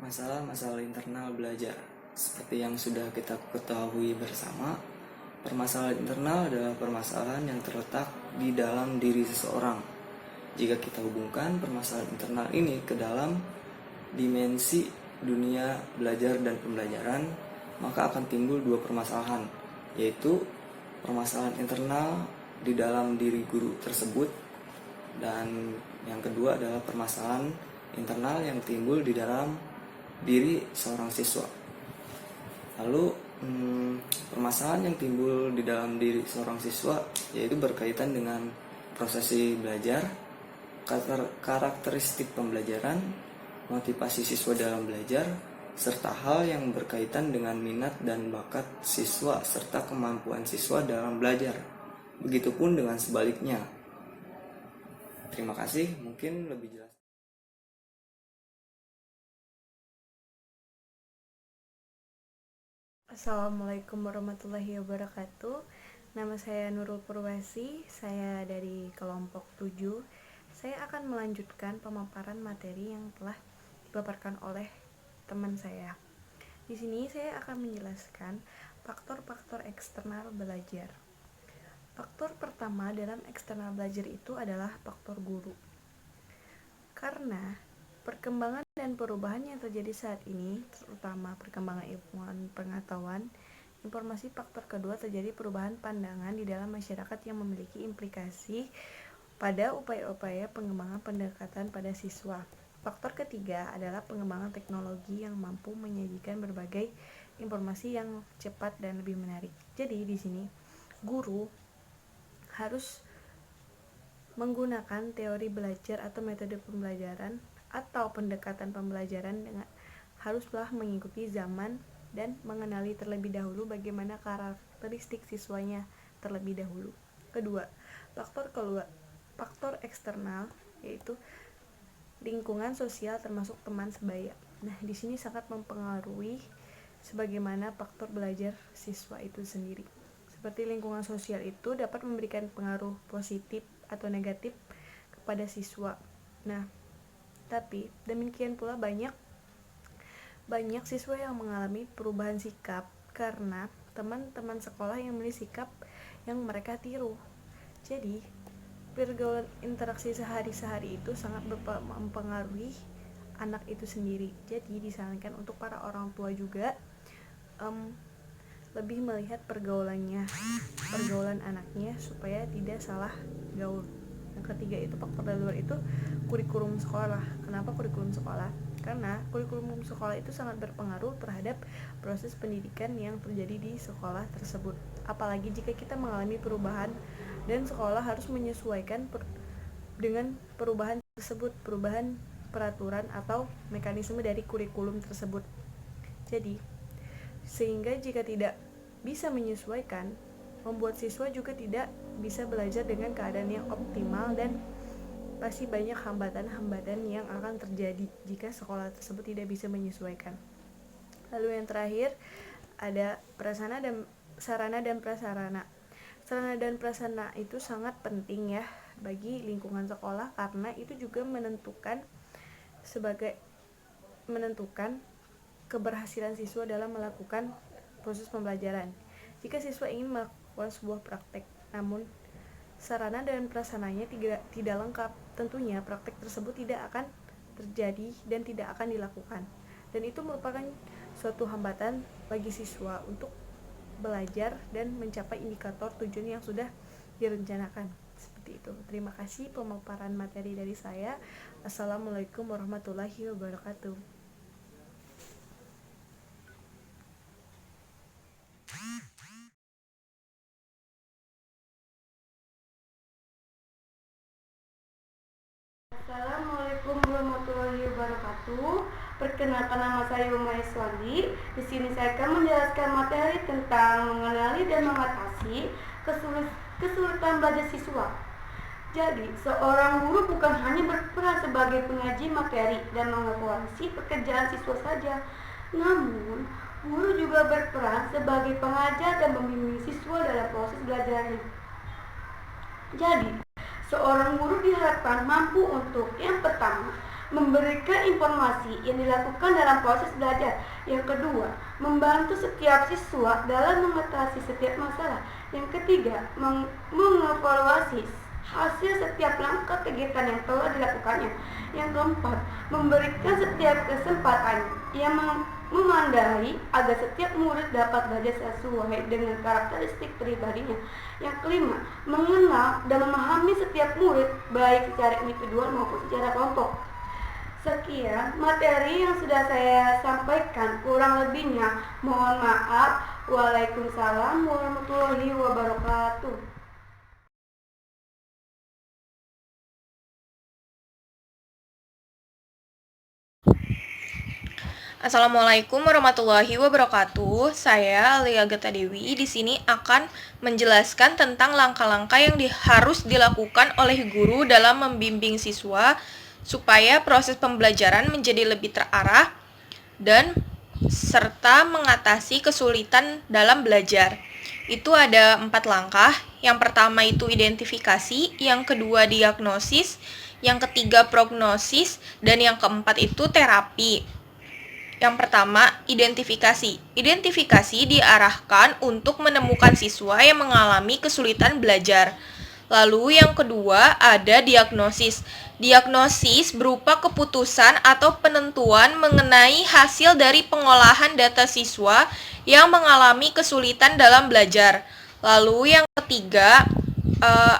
Masalah-masalah internal belajar. Seperti yang sudah kita ketahui bersama, permasalahan internal adalah permasalahan yang terletak di dalam diri seseorang. Jika kita hubungkan permasalahan internal ini ke dalam dimensi dunia belajar dan pembelajaran, maka akan timbul dua permasalahan, yaitu permasalahan internal di dalam diri guru tersebut, dan yang kedua adalah permasalahan internal yang timbul di dalam diri seorang siswa. Lalu permasalahan yang timbul di dalam diri seorang siswa yaitu berkaitan dengan prosesi belajar, karakteristik pembelajaran, motivasi siswa dalam belajar, serta hal yang berkaitan dengan minat dan bakat siswa serta kemampuan siswa dalam belajar. Begitupun dengan sebaliknya. Terima kasih, mungkin lebih jelas. Assalamualaikum warahmatullahi wabarakatuh. Nama saya Nurul Purwasi, saya dari kelompok 7. Saya akan melanjutkan pemaparan materi yang telah dipaparkan oleh teman saya. Di sini saya akan menjelaskan faktor-faktor eksternal belajar. Faktor pertama dalam eksternal belajar itu adalah faktor guru. Karena perkembangan dan perubahan yang terjadi saat ini, terutama perkembangan ilmuwan pengetahuan, informasi faktor kedua terjadi perubahan pandangan di dalam masyarakat yang memiliki implikasi pada upaya-upaya pengembangan pendekatan pada siswa. Faktor ketiga adalah pengembangan teknologi yang mampu menyajikan berbagai informasi yang cepat dan lebih menarik. Jadi di sini guru harus menggunakan teori belajar atau metode pembelajaran atau pendekatan pembelajaran dengan haruslah mengikuti zaman dan mengenali terlebih dahulu bagaimana karakteristik siswanya terlebih dahulu. Kedua, faktor eksternal yaitu lingkungan sosial termasuk teman sebaya. Nah, di sini sangat mempengaruhi sebagaimana faktor belajar siswa itu sendiri. Seperti lingkungan sosial itu dapat memberikan pengaruh positif atau negatif kepada siswa. Nah, tapi demikian pula banyak siswa yang mengalami perubahan sikap karena teman-teman sekolah yang memiliki sikap yang mereka tiru. Jadi, pergaulan interaksi sehari-hari itu sangat mempengaruhi anak itu sendiri. Jadi, disarankan untuk para orang tua juga lebih melihat pergaulan anaknya supaya tidak salah gaul. Yang ketiga itu faktor dari luar itu kurikulum sekolah. Kenapa kurikulum sekolah? Karena kurikulum sekolah itu sangat berpengaruh terhadap proses pendidikan yang terjadi di sekolah tersebut. Apalagi jika kita mengalami perubahan dan sekolah harus menyesuaikan dengan perubahan tersebut, perubahan peraturan atau mekanisme dari kurikulum tersebut. Jadi, sehingga jika tidak bisa menyesuaikan, membuat siswa juga tidak bisa belajar dengan keadaan yang optimal dan pasti banyak hambatan-hambatan yang akan terjadi jika sekolah tersebut tidak bisa menyesuaikan. Lalu yang terakhir ada sarana dan prasarana. Sarana dan prasarana itu sangat penting ya bagi lingkungan sekolah karena itu juga menentukan keberhasilan siswa dalam melakukan proses pembelajaran. Jika siswa ingin melakukan sebuah praktek, namun sarana dan prasarananya tidak lengkap, tentunya praktek tersebut tidak akan terjadi dan tidak akan dilakukan. Dan itu merupakan suatu hambatan bagi siswa untuk belajar dan mencapai indikator tujuan yang sudah direncanakan. Seperti itu. Terima kasih pemaparan materi dari saya. Assalamualaikum warahmatullahi wabarakatuh. Assalamualaikum warahmatullahi wabarakatuh. Perkenalkan, nama saya Umay Swandi. Di sini saya akan menjelaskan materi tentang mengenali dan mengatasi kesulitan belajar siswa. Jadi, seorang guru bukan hanya berperan sebagai pengaji materi dan mengevaluasi pekerjaan siswa saja, namun guru juga berperan sebagai pengajar dan membimbing siswa dalam proses belajarnya. Jadi, seorang guru diharapkan mampu untuk yang pertama, memberikan informasi yang dilakukan dalam proses belajar. Yang kedua, membantu setiap siswa dalam mengatasi setiap masalah. Yang ketiga, mengevaluasi hasil setiap langkah kegiatan yang telah dilakukannya. Yang keempat, memberikan setiap kesempatan yang memandai agar setiap murid dapat belajar sesuai dengan karakteristik pribadinya. Yang kelima, mengenal dan memahami setiap murid baik secara individual maupun secara kelompok. Sekian materi yang sudah saya sampaikan, kurang lebihnya mohon maaf. Waalaikumsalam warahmatullahi wabarakatuh. Assalamualaikum warahmatullahi wabarakatuh. Saya Alia Gata Dewi di sini akan menjelaskan tentang langkah-langkah yang harus dilakukan oleh guru dalam membimbing siswa supaya proses pembelajaran menjadi lebih terarah dan serta mengatasi kesulitan dalam belajar. Itu ada 4 langkah. Yang pertama itu identifikasi, yang kedua diagnosis, yang ketiga prognosis, dan yang keempat itu terapi. Yang pertama, identifikasi. Identifikasi diarahkan untuk menemukan siswa yang mengalami kesulitan belajar. Lalu yang kedua ada diagnosis. Diagnosis berupa keputusan atau penentuan mengenai hasil dari pengolahan data siswa yang mengalami kesulitan dalam belajar. Lalu yang ketiga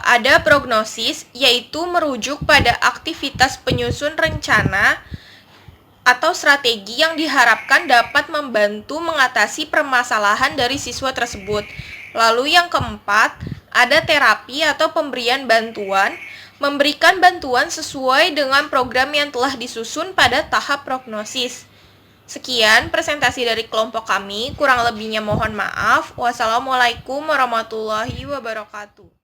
ada prognosis, yaitu merujuk pada aktivitas penyusun rencana atau strategi yang diharapkan dapat membantu mengatasi permasalahan dari siswa tersebut. Lalu yang keempat, ada terapi atau pemberian bantuan, memberikan bantuan sesuai dengan program yang telah disusun pada tahap prognosis. Sekian presentasi dari kelompok kami, kurang lebihnya mohon maaf. Wassalamualaikum warahmatullahi wabarakatuh.